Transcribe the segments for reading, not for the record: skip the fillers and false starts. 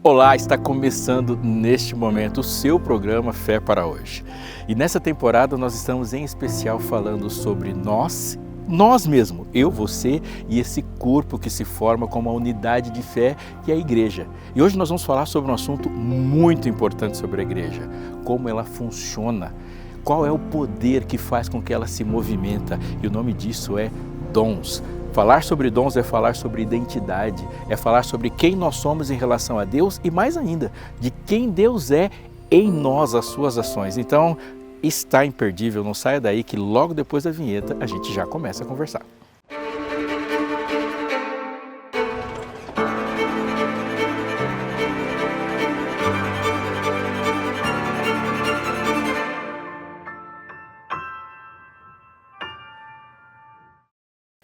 Olá, está começando neste momento o seu programa Fé para Hoje. E nessa temporada nós estamos em especial falando sobre nós mesmos, eu, você e esse corpo que se forma como a unidade de fé que é a igreja. E hoje nós vamos falar sobre um assunto muito importante sobre a igreja, como ela funciona, qual é o poder que faz com que ela se movimenta, e o nome disso é dons. Falar sobre dons é falar sobre identidade, é falar sobre quem nós somos em relação a Deus e mais ainda, de quem Deus é em nós, as suas ações. Então, está imperdível, não saia daí que logo depois da vinheta a gente já começa a conversar.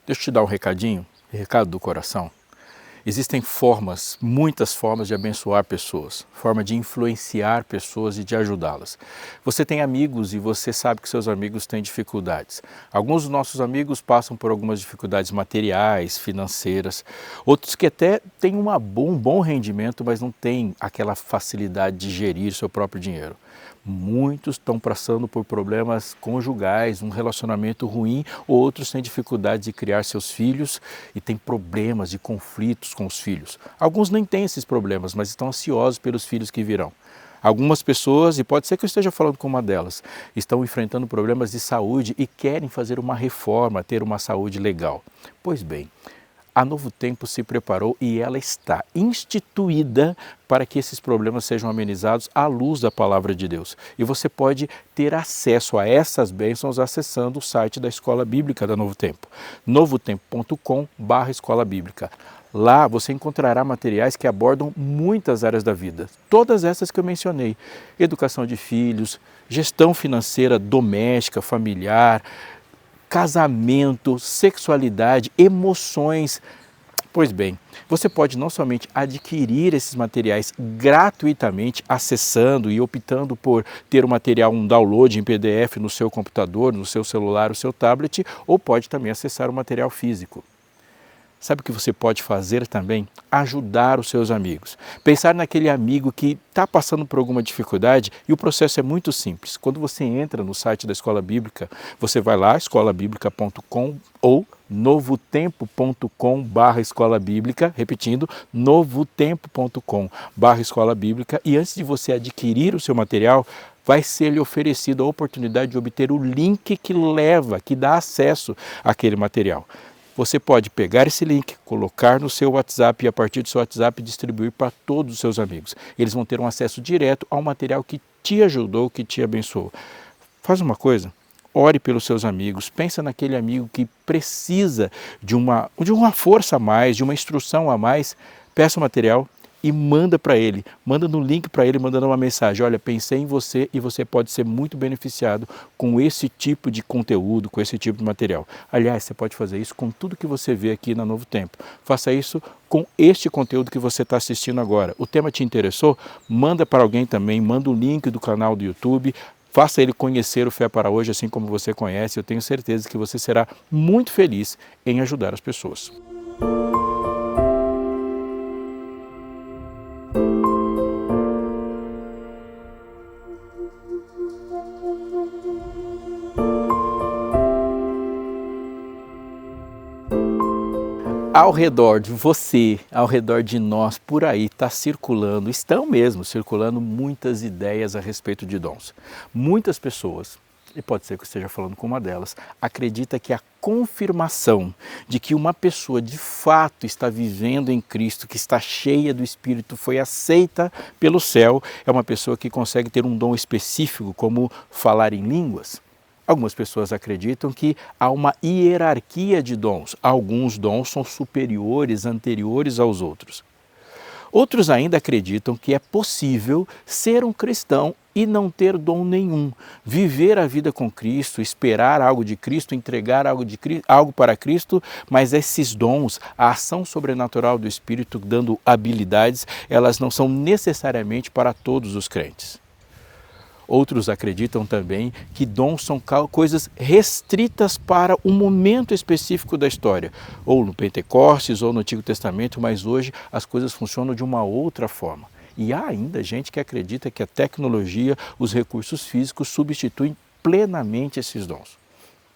Deixa eu te dar um recadinho, recado do coração. Existem muitas formas de abençoar pessoas, forma de influenciar pessoas e de ajudá-las. Você tem amigos e você sabe que seus amigos têm dificuldades. Alguns dos nossos amigos passam por algumas dificuldades materiais, financeiras, outros que até têm um bom rendimento, mas não têm aquela facilidade de gerir seu próprio dinheiro. Muitos estão passando por problemas conjugais, um relacionamento ruim, outros têm dificuldade de criar seus filhos e têm problemas de conflitos com os filhos. Alguns nem têm esses problemas, mas estão ansiosos pelos filhos que virão. Algumas pessoas, e pode ser que eu esteja falando com uma delas, estão enfrentando problemas de saúde e querem fazer uma reforma, ter uma saúde legal. Pois bem, a Novo Tempo se preparou e ela está instituída para que esses problemas sejam amenizados à luz da Palavra de Deus. E você pode ter acesso a essas bênçãos acessando o site da Escola Bíblica da Novo Tempo, novotempo.com/Escola Bíblica. Lá você encontrará materiais que abordam muitas áreas da vida, todas essas que eu mencionei: educação de filhos, gestão financeira doméstica, familiar, casamento, sexualidade, emoções. Pois bem, você pode não somente adquirir esses materiais gratuitamente, acessando e optando por ter o material, um download em PDF no seu computador, no seu celular, no seu tablet, ou pode também acessar o material físico. Sabe o que você pode fazer também? Ajudar os seus amigos. Pensar naquele amigo que está passando por alguma dificuldade, e o processo é muito simples. Quando você entra no site da Escola Bíblica, você vai lá, escolabiblica.com ou novotempo.com/Escola Bíblica, repetindo, novotempo.com/Escola Bíblica, e antes de você adquirir o seu material, vai ser-lhe oferecido a oportunidade de obter o link que dá acesso àquele material. Você pode pegar esse link, colocar no seu WhatsApp e a partir do seu WhatsApp distribuir para todos os seus amigos. Eles vão ter um acesso direto ao material que te ajudou, que te abençoou. Faz uma coisa, ore pelos seus amigos, pensa naquele amigo que precisa de uma força a mais, de uma instrução a mais, peça o material e manda para ele, manda no link para ele, mandando uma mensagem: olha, pensei em você e você pode ser muito beneficiado com esse tipo de conteúdo, com esse tipo de material. Aliás, você pode fazer isso com tudo que você vê aqui na Novo Tempo. Faça isso com este conteúdo que você está assistindo agora. O tema te interessou? Manda para alguém também, manda o link do canal do YouTube, faça ele conhecer o Fé para Hoje, assim como você conhece. Eu tenho certeza que você será muito feliz em ajudar as pessoas. Ao redor de você, ao redor de nós, por aí estão mesmo circulando muitas ideias a respeito de dons. Muitas pessoas, e pode ser que eu esteja falando com uma delas, acredita que a confirmação de que uma pessoa de fato está vivendo em Cristo, que está cheia do Espírito, foi aceita pelo céu, é uma pessoa que consegue ter um dom específico, como falar em línguas. Algumas pessoas acreditam que há uma hierarquia de dons. Alguns dons são superiores, anteriores aos outros. Outros ainda acreditam que é possível ser um cristão e não ter dom nenhum. Viver a vida com Cristo, esperar algo de Cristo, entregar algo para Cristo, mas esses dons, a ação sobrenatural do Espírito dando habilidades, elas não são necessariamente para todos os crentes. Outros acreditam também que dons são coisas restritas para um momento específico da história, ou no Pentecostes ou no Antigo Testamento, mas hoje as coisas funcionam de uma outra forma. E há ainda gente que acredita que a tecnologia, os recursos físicos substituem plenamente esses dons.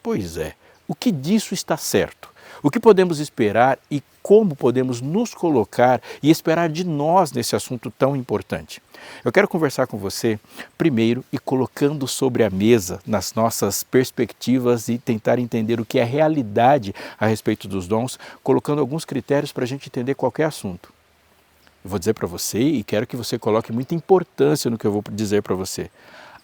Pois é, o que disso está certo? O que podemos esperar e como podemos nos colocar e esperar de nós nesse assunto tão importante? Eu quero conversar com você primeiro e colocando sobre a mesa nas nossas perspectivas e tentar entender o que é realidade a respeito dos dons, colocando alguns critérios para a gente entender qualquer assunto. Eu vou dizer para você e quero que você coloque muita importância no que eu vou dizer para você.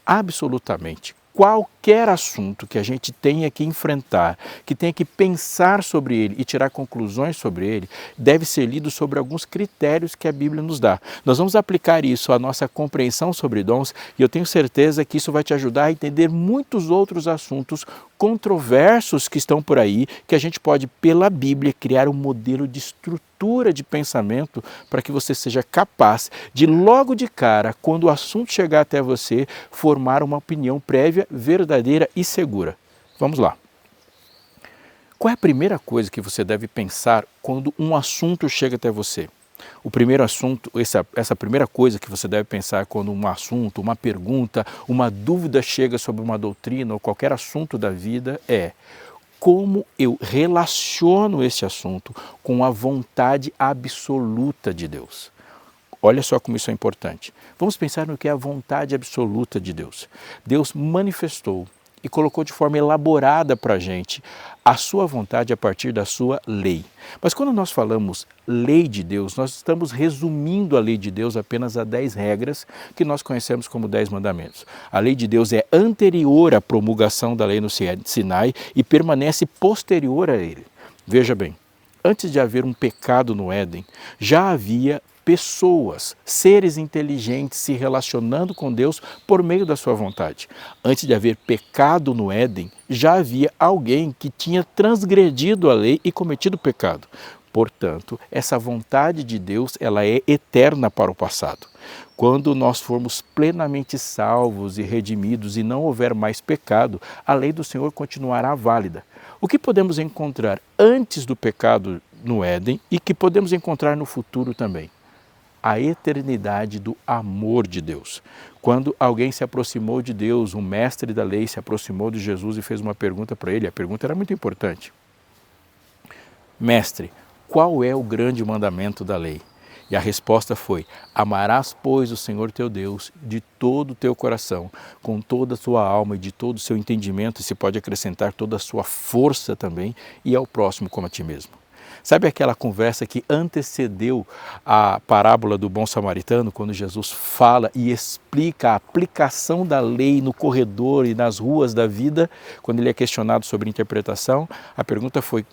Absolutamente qualquer assunto que a gente tenha que enfrentar, que tenha que pensar sobre ele e tirar conclusões sobre ele, deve ser lido sobre alguns critérios que a Bíblia nos dá. Nós vamos aplicar isso à nossa compreensão sobre dons e eu tenho certeza que isso vai te ajudar a entender muitos outros assuntos controversos que estão por aí, que a gente pode, pela Bíblia, criar um modelo de estrutura de pensamento para que você seja capaz de, logo de cara, quando o assunto chegar até você, formar uma opinião prévia, verdadeira e segura. Vamos lá. Qual é a primeira coisa que você deve pensar quando um assunto chega até você? O primeiro assunto, essa primeira coisa que você deve pensar quando um assunto, uma pergunta, uma dúvida chega sobre uma doutrina ou qualquer assunto da vida é: como eu relaciono esse assunto com a vontade absoluta de Deus? Olha só como isso é importante. Vamos pensar no que é a vontade absoluta de Deus. Deus manifestou e colocou de forma elaborada para a gente a sua vontade a partir da sua lei. Mas quando nós falamos lei de Deus, nós estamos resumindo a lei de Deus apenas a 10 regras que nós conhecemos como 10 mandamentos. A lei de Deus é anterior à promulgação da lei no Sinai e permanece posterior a ele. Veja bem, antes de haver um pecado no Éden, já havia pessoas, seres inteligentes se relacionando com Deus por meio da sua vontade. Antes de haver pecado no Éden, já havia alguém que tinha transgredido a lei e cometido pecado. Portanto, essa vontade de Deus, ela é eterna para o passado. Quando nós formos plenamente salvos e redimidos e não houver mais pecado, a lei do Senhor continuará válida. O que podemos encontrar antes do pecado no Éden e que podemos encontrar no futuro também? A eternidade do amor de Deus. Quando alguém se aproximou de Deus, um mestre da lei se aproximou de Jesus e fez uma pergunta para ele, a pergunta era muito importante. Mestre, qual é o grande mandamento da lei? E a resposta foi: amarás, pois, o Senhor teu Deus de todo o teu coração, com toda a tua alma e de todo o seu entendimento, e se pode acrescentar toda a sua força também, e ao próximo como a ti mesmo. Sabe aquela conversa que antecedeu a parábola do bom samaritano, quando Jesus fala e explica a aplicação da lei no corredor e nas ruas da vida, quando ele é questionado sobre interpretação? A pergunta foi: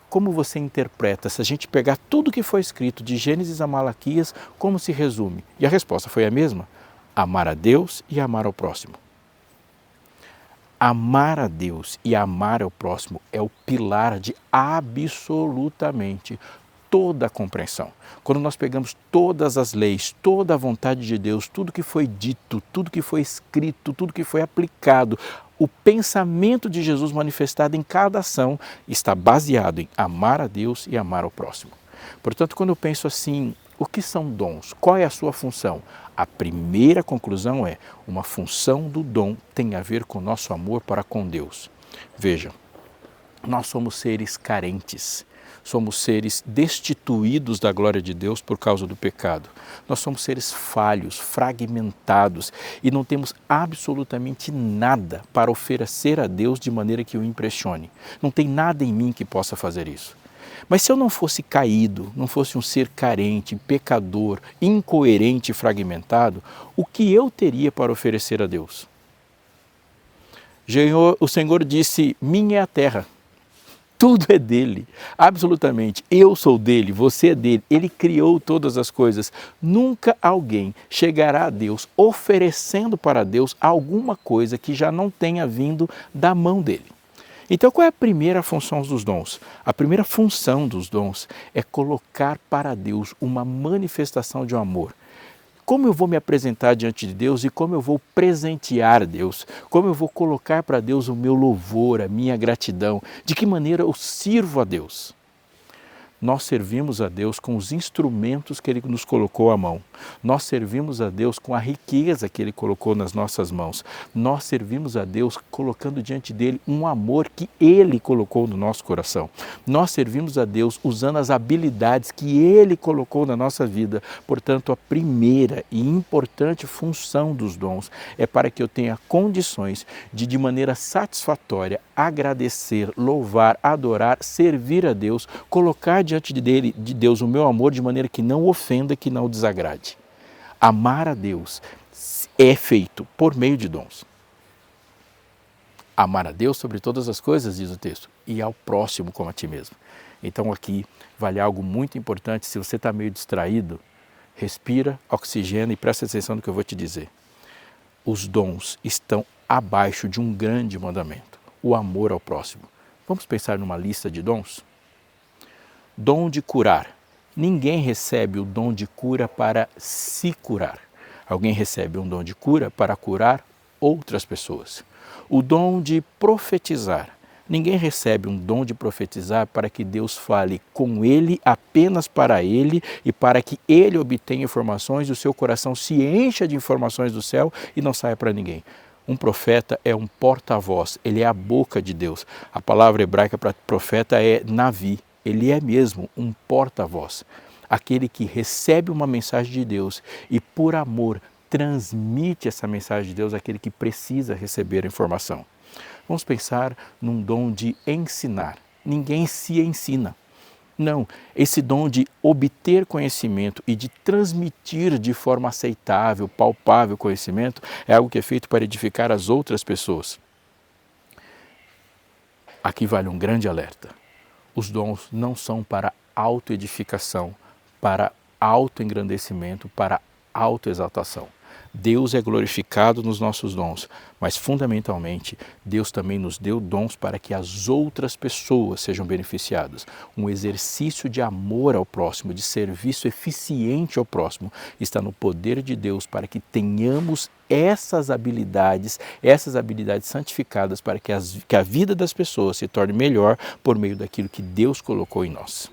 como você interpreta? Se a gente pegar tudo que foi escrito de Gênesis a Malaquias, como se resume? E a resposta foi a mesma: amar a Deus e amar ao próximo. Amar a Deus e amar ao próximo é o pilar de absolutamente toda a compreensão. Quando nós pegamos todas as leis, toda a vontade de Deus, tudo que foi dito, tudo que foi escrito, tudo que foi aplicado, o pensamento de Jesus manifestado em cada ação está baseado em amar a Deus e amar ao próximo. Portanto, quando eu penso assim, o que são dons? Qual é a sua função? A primeira conclusão é: uma função do dom tem a ver com o nosso amor para com Deus. Veja, nós somos seres carentes, somos seres destituídos da glória de Deus por causa do pecado. Nós somos seres falhos, fragmentados e não temos absolutamente nada para oferecer a Deus de maneira que o impressione. Não tem nada em mim que possa fazer isso. Mas se eu não fosse caído, não fosse um ser carente, pecador, incoerente e fragmentado, o que eu teria para oferecer a Deus? O Senhor disse: minha é a terra, tudo é dele, absolutamente. Eu sou dele, você é dele, ele criou todas as coisas. Nunca alguém chegará a Deus oferecendo para Deus alguma coisa que já não tenha vindo da mão dele. Então, qual é a primeira função dos dons? A primeira função dos dons é colocar para Deus uma manifestação de um amor. Como eu vou me apresentar diante de Deus e como eu vou presentear Deus? Como eu vou colocar para Deus o meu louvor, a minha gratidão? De que maneira eu sirvo a Deus? Nós servimos a Deus com os instrumentos que Ele nos colocou à mão. Nós servimos a Deus com a riqueza que Ele colocou nas nossas mãos. Nós servimos a Deus colocando diante dEle um amor que Ele colocou no nosso coração. Nós servimos a Deus usando as habilidades que Ele colocou na nossa vida. Portanto, a primeira e importante função dos dons é para que eu tenha condições de maneira satisfatória, agradecer, louvar, adorar, servir a Deus, colocar diante de Deus o meu amor de maneira que não ofenda, que não desagrade. Amar a Deus é feito por meio de dons. Amar a Deus sobre todas as coisas, diz o texto, e ao próximo como a ti mesmo. Então aqui vale algo muito importante. Se você está meio distraído, respira, oxigena e presta atenção no que eu vou te dizer. Os dons estão abaixo de um grande mandamento, o amor ao próximo. Vamos pensar numa lista de dons? Dom de curar. Ninguém recebe o dom de cura para se curar. Alguém recebe um dom de cura para curar outras pessoas. O dom de profetizar. Ninguém recebe um dom de profetizar para que Deus fale com ele, apenas para ele, e para que ele obtenha informações e o seu coração se encha de informações do céu e não saia para ninguém. Um profeta é um porta-voz, ele é a boca de Deus. A palavra hebraica para profeta é navi, ele é mesmo um porta-voz. Aquele que recebe uma mensagem de Deus e por amor transmite essa mensagem de Deus àquele que precisa receber a informação. Vamos pensar num dom de ensinar. Ninguém se ensina. Não, esse dom de obter conhecimento e de transmitir de forma aceitável, palpável conhecimento é algo que é feito para edificar as outras pessoas. Aqui vale um grande alerta. Os dons não são para autoedificação, para autoengrandecimento, para autoexaltação. Deus é glorificado nos nossos dons, mas fundamentalmente Deus também nos deu dons para que as outras pessoas sejam beneficiadas. Um exercício de amor ao próximo, de serviço eficiente ao próximo, está no poder de Deus para que tenhamos essas habilidades santificadas para que a vida das pessoas se torne melhor por meio daquilo que Deus colocou em nós.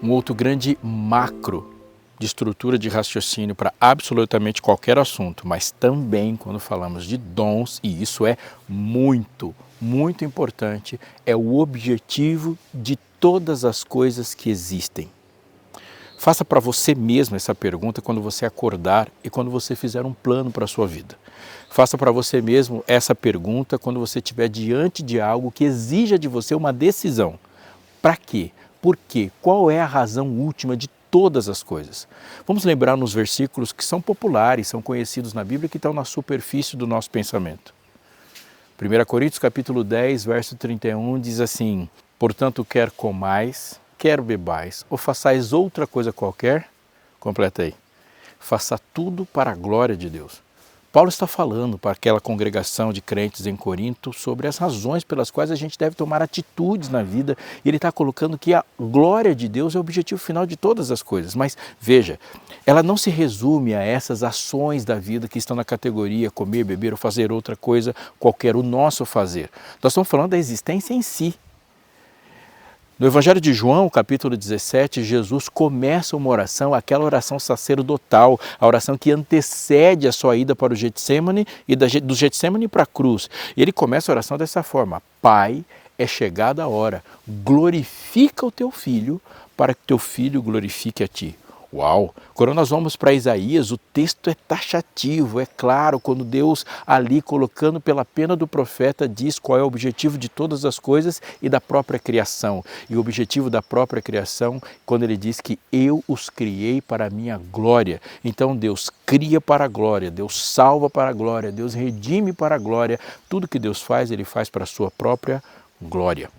Um outro grande macro de estrutura de raciocínio para absolutamente qualquer assunto, mas também quando falamos de dons, e isso é muito, muito importante, é o objetivo de todas as coisas que existem. Faça para você mesmo essa pergunta quando você acordar e quando você fizer um plano para a sua vida. Faça para você mesmo essa pergunta quando você estiver diante de algo que exija de você uma decisão. Para quê? Por quê? Qual é a razão última de todas as coisas? Vamos lembrar nos versículos que são populares, são conhecidos na Bíblia, que estão na superfície do nosso pensamento. 1 Coríntios capítulo 10, verso 31 diz assim: portanto, quer comais, quer bebais, ou façais outra coisa qualquer, completa aí, faça tudo para a glória de Deus. Paulo está falando para aquela congregação de crentes em Corinto sobre as razões pelas quais a gente deve tomar atitudes na vida. E ele está colocando que a glória de Deus é o objetivo final de todas as coisas. Mas veja, ela não se resume a essas ações da vida que estão na categoria comer, beber ou fazer outra coisa qualquer, o nosso fazer. Nós estamos falando da existência em si. No Evangelho de João, capítulo 17, Jesus começa uma oração, aquela oração sacerdotal, a oração que antecede a sua ida para o Getsemane e do Getsemane para a cruz. E ele começa a oração dessa forma: Pai, é chegada a hora, glorifica o teu filho para que teu filho glorifique a ti. Uau! Quando nós vamos para Isaías, o texto é taxativo, é claro, quando Deus ali, colocando pela pena do profeta, diz qual é o objetivo de todas as coisas e da própria criação. E o objetivo da própria criação, quando ele diz que eu os criei para a minha glória. Então Deus cria para a glória, Deus salva para a glória, Deus redime para a glória. Tudo que Deus faz, Ele faz para a sua própria glória.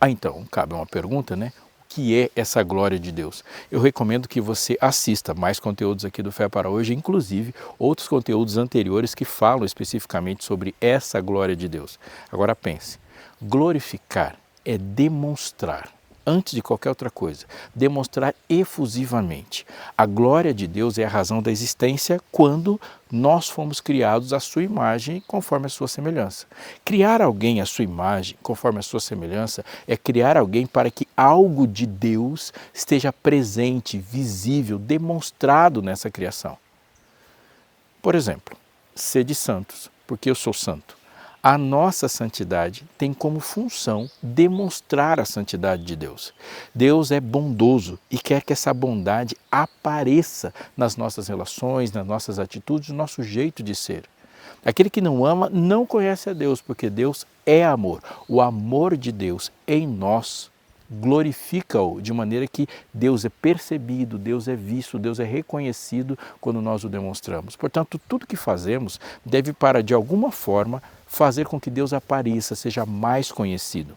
Então, cabe uma pergunta, né? Que é essa glória de Deus? Eu recomendo que você assista mais conteúdos aqui do Fé para Hoje, inclusive outros conteúdos anteriores que falam especificamente sobre essa glória de Deus. Agora pense, glorificar é demonstrar, antes de qualquer outra coisa, demonstrar efusivamente. A glória de Deus é a razão da existência quando nós fomos criados à sua imagem conforme a sua semelhança. Criar alguém à sua imagem conforme a sua semelhança é criar alguém para que algo de Deus esteja presente, visível, demonstrado nessa criação. Por exemplo, sede santos, porque eu sou santo. A nossa santidade tem como função demonstrar a santidade de Deus. Deus é bondoso e quer que essa bondade apareça nas nossas relações, nas nossas atitudes, no nosso jeito de ser. Aquele que não ama não conhece a Deus, porque Deus é amor. O amor de Deus em nós glorifica-o de maneira que Deus é percebido, Deus é visto, Deus é reconhecido quando nós o demonstramos. Portanto, tudo que fazemos deve para, de alguma forma, fazer com que Deus apareça, seja mais conhecido.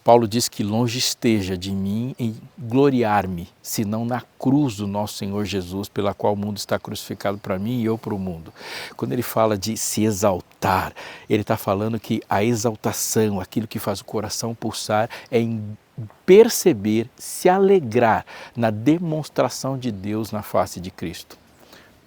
Paulo diz que longe esteja de mim em gloriar-me, senão na cruz do nosso Senhor Jesus, pela qual o mundo está crucificado para mim e eu para o mundo. Quando ele fala de se exaltar, ele está falando que a exaltação, aquilo que faz o coração pulsar, é em perceber, se alegrar na demonstração de Deus na face de Cristo.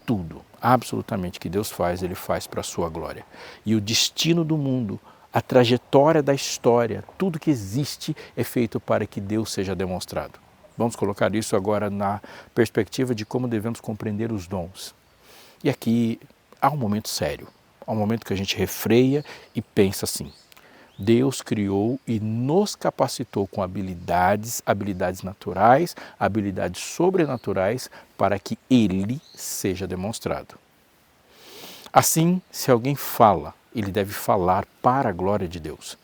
Tudo, absolutamente, que Deus faz, Ele faz para a sua glória. E o destino do mundo, a trajetória da história, tudo que existe é feito para que Deus seja demonstrado. Vamos colocar isso agora na perspectiva de como devemos compreender os dons. E aqui há um momento sério, há um momento que a gente refreia e pensa assim: Deus criou e nos capacitou com habilidades naturais, habilidades sobrenaturais para que Ele seja demonstrado. Assim, se alguém fala, ele deve falar para a glória de Deus.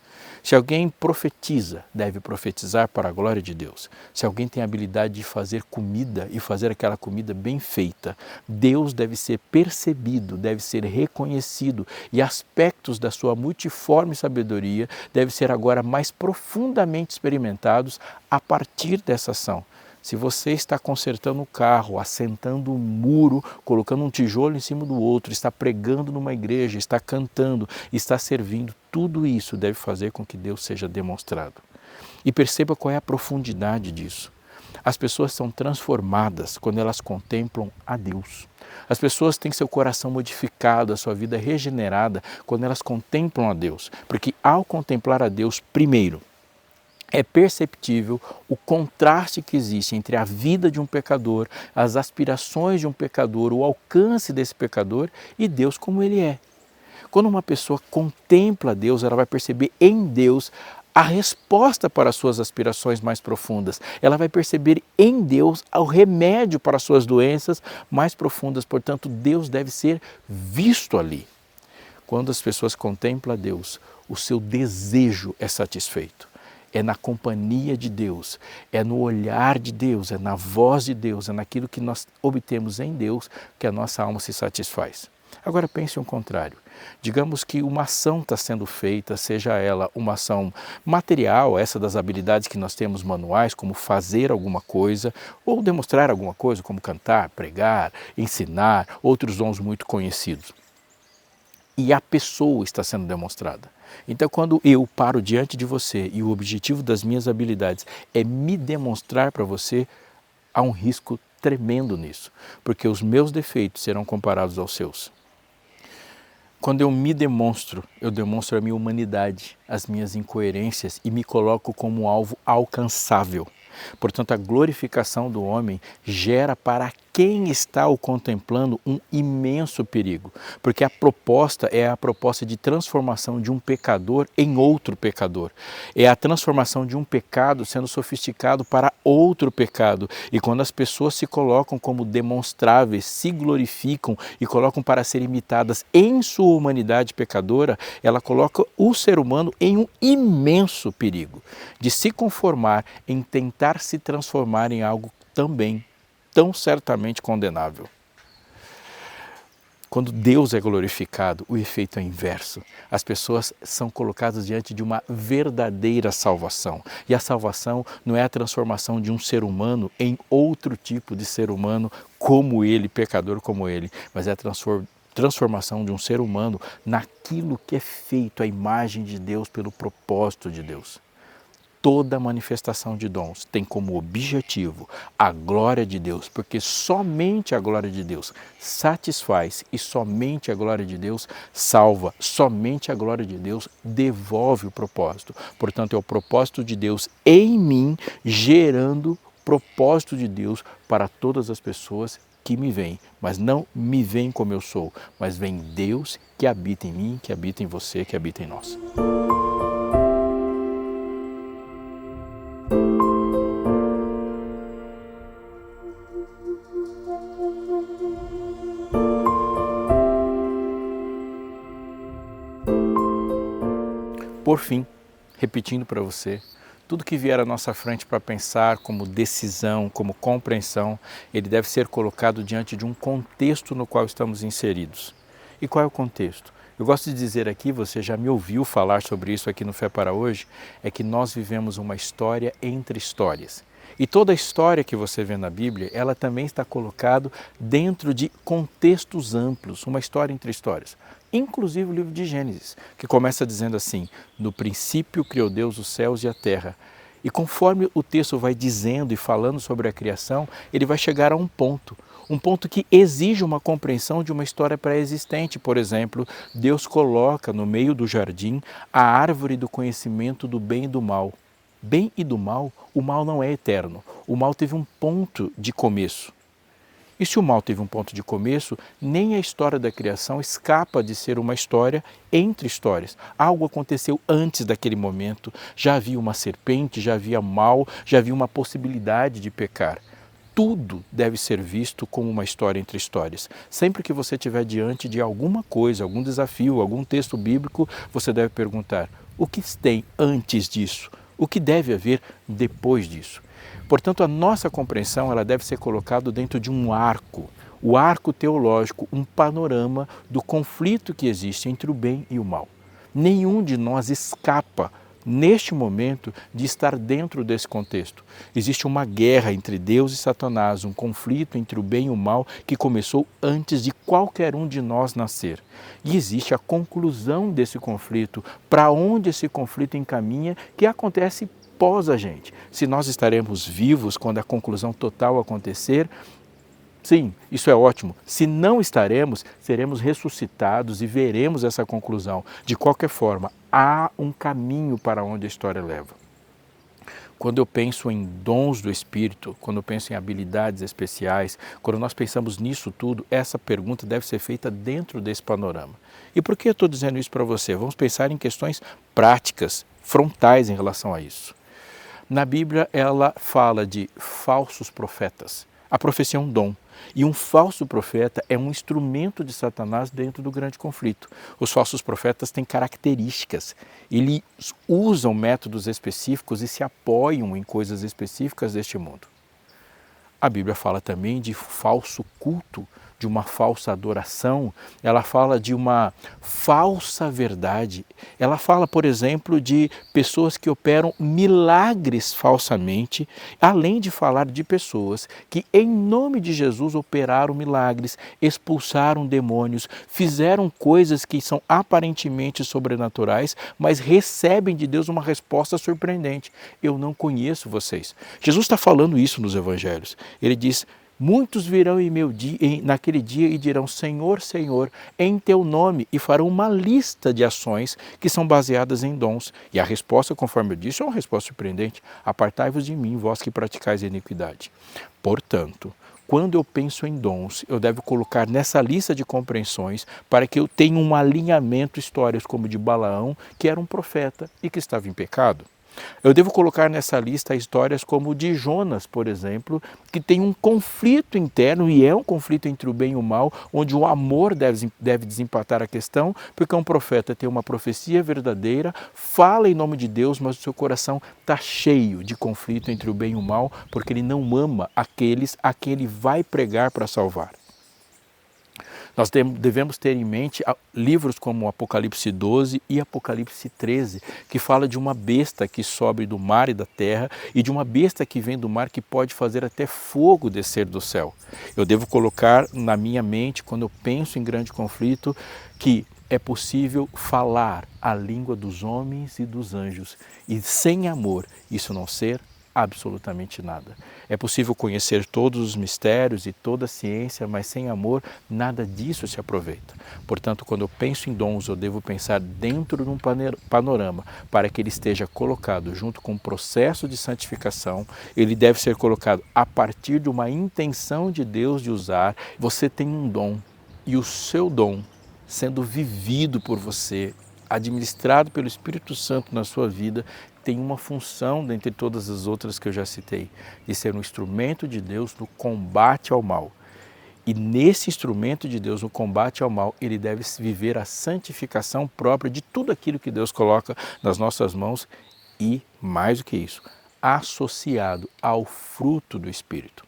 Se alguém profetiza, deve profetizar para a glória de Deus. Se alguém tem a habilidade de fazer comida e fazer aquela comida bem feita, Deus deve ser percebido, deve ser reconhecido e aspectos da sua multiforme sabedoria devem ser agora mais profundamente experimentados a partir dessa ação. Se você está consertando o carro, assentando um muro, colocando um tijolo em cima do outro, está pregando numa igreja, está cantando, está servindo, tudo isso deve fazer com que Deus seja demonstrado. E perceba qual é a profundidade disso. As pessoas são transformadas quando elas contemplam a Deus. As pessoas têm seu coração modificado, a sua vida regenerada quando elas contemplam a Deus. Porque ao contemplar a Deus, primeiro, é perceptível o contraste que existe entre a vida de um pecador, as aspirações de um pecador, o alcance desse pecador e Deus como Ele é. Quando uma pessoa contempla Deus, ela vai perceber em Deus a resposta para as suas aspirações mais profundas. Ela vai perceber em Deus o remédio para as suas doenças mais profundas. Portanto, Deus deve ser visto ali. Quando as pessoas contemplam Deus, o seu desejo é satisfeito. É na companhia de Deus, é no olhar de Deus, é na voz de Deus, é naquilo que nós obtemos em Deus que a nossa alma se satisfaz. Agora pense o contrário. Digamos que uma ação está sendo feita, seja ela uma ação material, essa das habilidades que nós temos manuais, como fazer alguma coisa, ou demonstrar alguma coisa, como cantar, pregar, ensinar, outros dons muito conhecidos. E a pessoa está sendo demonstrada. Então, quando eu paro diante de você e o objetivo das minhas habilidades é me demonstrar para você, há um risco tremendo nisso, porque os meus defeitos serão comparados aos seus. Quando eu me demonstro, eu demonstro a minha humanidade, as minhas incoerências e me coloco como um alvo alcançável. Portanto, a glorificação do homem gera para quem está o contemplando um imenso perigo, porque a proposta é a proposta de transformação de um pecador em outro pecador. É a transformação de um pecado sendo sofisticado para outro pecado. E quando as pessoas se colocam como demonstráveis, se glorificam e colocam para ser imitadas em sua humanidade pecadora, ela coloca o ser humano em um imenso perigo de se conformar em tentar se transformar em algo também tão certamente condenável. Quando Deus é glorificado, o efeito é inverso. As pessoas são colocadas diante de uma verdadeira salvação. E a salvação não é a transformação de um ser humano em outro tipo de ser humano como ele, pecador como ele, mas é a transformação de um ser humano naquilo que é feito à imagem de Deus pelo propósito de Deus. Toda manifestação de dons tem como objetivo a glória de Deus, porque somente a glória de Deus satisfaz e somente a glória de Deus salva, somente a glória de Deus devolve o propósito. Portanto, é o propósito de Deus em mim, gerando propósito de Deus para todas as pessoas que me veem, mas não me veem como eu sou, mas vem Deus que habita em mim, que habita em você, que habita em nós. Por fim, repetindo para você, tudo que vier à nossa frente para pensar como decisão, como compreensão, ele deve ser colocado diante de um contexto no qual estamos inseridos. E qual é o contexto? Eu gosto de dizer aqui, você já me ouviu falar sobre isso aqui no Fé para Hoje, é que nós vivemos uma história entre histórias. E toda a história que você vê na Bíblia, ela também está colocada dentro de contextos amplos, uma história entre histórias. Inclusive o livro de Gênesis, que começa dizendo assim: no princípio criou Deus os céus e a terra. E conforme o texto vai dizendo e falando sobre a criação, ele vai chegar a um ponto que exige uma compreensão de uma história pré-existente. Por exemplo, Deus coloca no meio do jardim a árvore do conhecimento do bem e do mal. Bem e do mal, o mal não é eterno, o mal teve um ponto de começo. E se o mal teve um ponto de começo, nem a história da criação escapa de ser uma história entre histórias. Algo aconteceu antes daquele momento, já havia uma serpente, já havia mal, já havia uma possibilidade de pecar. Tudo deve ser visto como uma história entre histórias. Sempre que você estiver diante de alguma coisa, algum desafio, algum texto bíblico, você deve perguntar: o que tem antes disso? O que deve haver depois disso? Portanto, a nossa compreensão ela deve ser colocada dentro de um arco, o arco teológico, um panorama do conflito que existe entre o bem e o mal. Nenhum de nós escapa, neste momento, de estar dentro desse contexto. Existe uma guerra entre Deus e Satanás, um conflito entre o bem e o mal que começou antes de qualquer um de nós nascer. E existe a conclusão desse conflito, para onde esse conflito encaminha, que acontece pós a gente. Se nós estaremos vivos quando a conclusão total acontecer, sim, isso é ótimo. Se não estaremos, seremos ressuscitados e veremos essa conclusão. De qualquer forma, há um caminho para onde a história leva. Quando eu penso em dons do Espírito, quando eu penso em habilidades especiais, quando nós pensamos nisso tudo, essa pergunta deve ser feita dentro desse panorama. E por que eu estou dizendo isso para você? Vamos pensar em questões práticas, frontais em relação a isso. Na Bíblia, ela fala de falsos profetas. A profecia é um dom. E um falso profeta é um instrumento de Satanás dentro do grande conflito. Os falsos profetas têm características. Eles usam métodos específicos e se apoiam em coisas específicas deste mundo. A Bíblia fala também de falso culto, de uma falsa adoração, ela fala de uma falsa verdade. Ela fala, por exemplo, de pessoas que operam milagres falsamente, além de falar de pessoas que, em nome de Jesus, operaram milagres, expulsaram demônios, fizeram coisas que são aparentemente sobrenaturais, mas recebem de Deus uma resposta surpreendente. Eu não conheço vocês. Jesus está falando isso nos evangelhos. Ele diz: muitos virão naquele dia e dirão: Senhor, Senhor, em teu nome, e farão uma lista de ações que são baseadas em dons. E a resposta, conforme eu disse, é uma resposta surpreendente: apartai-vos de mim, vós que praticais a iniquidade. Portanto, quando eu penso em dons, eu devo colocar nessa lista de compreensões para que eu tenha um alinhamento, histórias como de Balaão, que era um profeta e que estava em pecado. Eu devo colocar nessa lista histórias como de Jonas, por exemplo, que tem um conflito interno, e é um conflito entre o bem e o mal, onde o amor deve desempatar a questão, porque um profeta tem uma profecia verdadeira, fala em nome de Deus, mas o seu coração está cheio de conflito entre o bem e o mal, porque ele não ama aqueles a quem ele vai pregar para salvar. Nós devemos ter em mente livros como Apocalipse 12 e Apocalipse 13, que fala de uma besta que sobe do mar e da terra e de uma besta que vem do mar que pode fazer até fogo descer do céu. Eu devo colocar na minha mente, quando eu penso em grande conflito, que É possível falar a língua dos homens e dos anjos e sem amor isso não ser absolutamente nada. É possível conhecer todos os mistérios e toda a ciência, mas sem amor nada disso se aproveita. Portanto, quando eu penso em dons, eu devo pensar dentro de um panorama para que ele esteja colocado junto com o processo de santificação. Ele deve ser colocado a partir de uma intenção de Deus de usar. Você tem um dom e o seu dom sendo vivido por você, administrado pelo Espírito Santo na sua vida, tem uma função, dentre todas as outras que eu já citei, de ser um instrumento de Deus no combate ao mal. E nesse instrumento de Deus no combate ao mal, ele deve viver a santificação própria de tudo aquilo que Deus coloca nas nossas mãos e, mais do que isso, associado ao fruto do Espírito.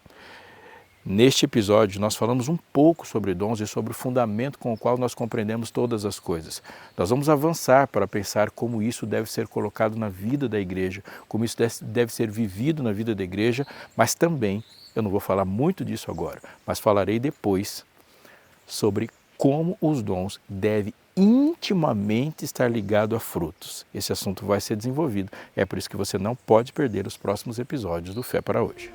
Neste episódio, nós falamos um pouco sobre dons e sobre o fundamento com o qual nós compreendemos todas as coisas. Nós vamos avançar para pensar como isso deve ser colocado na vida da igreja, como isso deve ser vivido na vida da igreja, mas também, eu não vou falar muito disso agora, mas falarei depois sobre como os dons devem intimamente estar ligados a frutos. Esse assunto vai ser desenvolvido. É por isso que você não pode perder os próximos episódios do Fé para Hoje.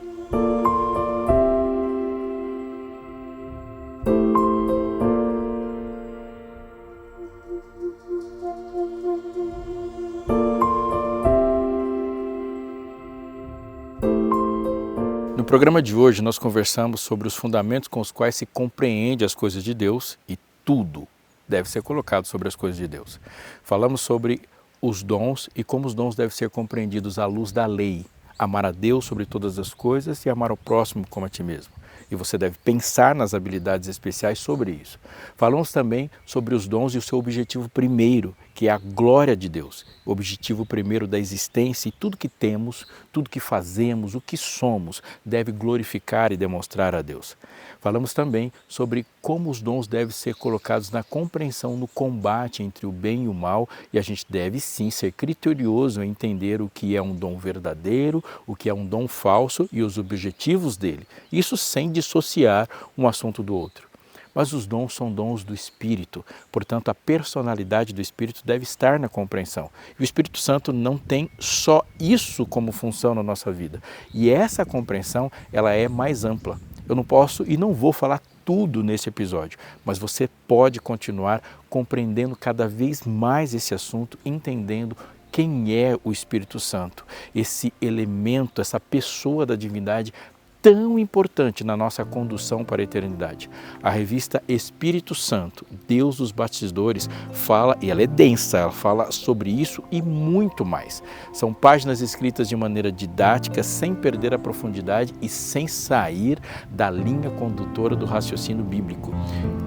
No programa de hoje nós conversamos sobre os fundamentos com os quais se compreende as coisas de Deus e tudo deve ser colocado sobre as coisas de Deus. Falamos sobre os dons e como os dons devem ser compreendidos à luz da lei. Amar a Deus sobre todas as coisas e amar ao próximo como a ti mesmo. E você deve pensar nas habilidades especiais sobre isso. Falamos também sobre os dons e o seu objetivo primeiro, que é a glória de Deus. O objetivo primeiro da existência e tudo que temos, tudo que fazemos, o que somos, deve glorificar e demonstrar a Deus. Falamos também sobre como os dons devem ser colocados na compreensão, no combate entre o bem e o mal, e a gente deve sim ser criterioso em entender o que é um dom verdadeiro, o que é um dom falso e os objetivos dele. Isso sem dissociar um assunto do outro. Mas os dons são dons do Espírito, portanto a personalidade do Espírito deve estar na compreensão. E o Espírito Santo não tem só isso como função na nossa vida. E essa compreensão, ela é mais ampla. Eu não posso e não vou falar tudo nesse episódio, mas você pode continuar compreendendo cada vez mais esse assunto, entendendo quem é o Espírito Santo, esse elemento, essa pessoa da divindade tão importante na nossa condução para a eternidade. A revista Espírito Santo, Deus dos Batizadores, fala, e ela é densa, ela fala sobre isso e muito mais. São páginas escritas de maneira didática, sem perder a profundidade e sem sair da linha condutora do raciocínio bíblico.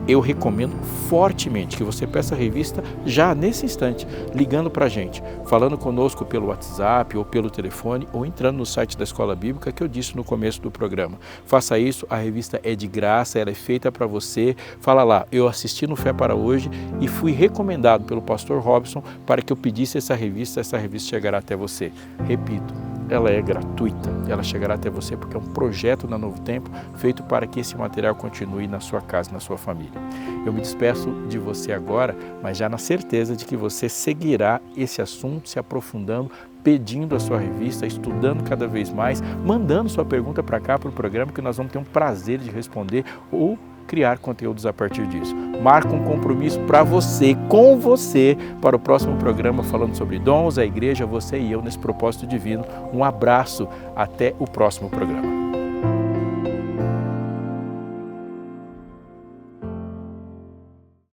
Eu recomendo fortemente que você peça a revista já nesse instante, ligando para a gente, falando conosco pelo WhatsApp ou pelo telefone ou entrando no site da Escola Bíblica que eu disse no começo do programa. Faça isso, a revista é de graça, ela é feita para você. Fala lá, eu assisti no Fé para Hoje e fui recomendado pelo pastor Robson para que eu pedisse essa revista chegará até você. Repito, ela é gratuita, ela chegará até você porque é um projeto da Novo Tempo feito para que esse material continue na sua casa, na sua família. Eu me despeço de você agora, mas já na certeza de que você seguirá esse assunto, se aprofundando, pedindo a sua revista, estudando cada vez mais, mandando sua pergunta para cá, para o programa, que nós vamos ter um prazer de responder ou criar conteúdos a partir disso. Marca um compromisso para você, com você, para o próximo programa falando sobre dons, a igreja, você e eu nesse propósito divino. Um abraço, até o próximo programa.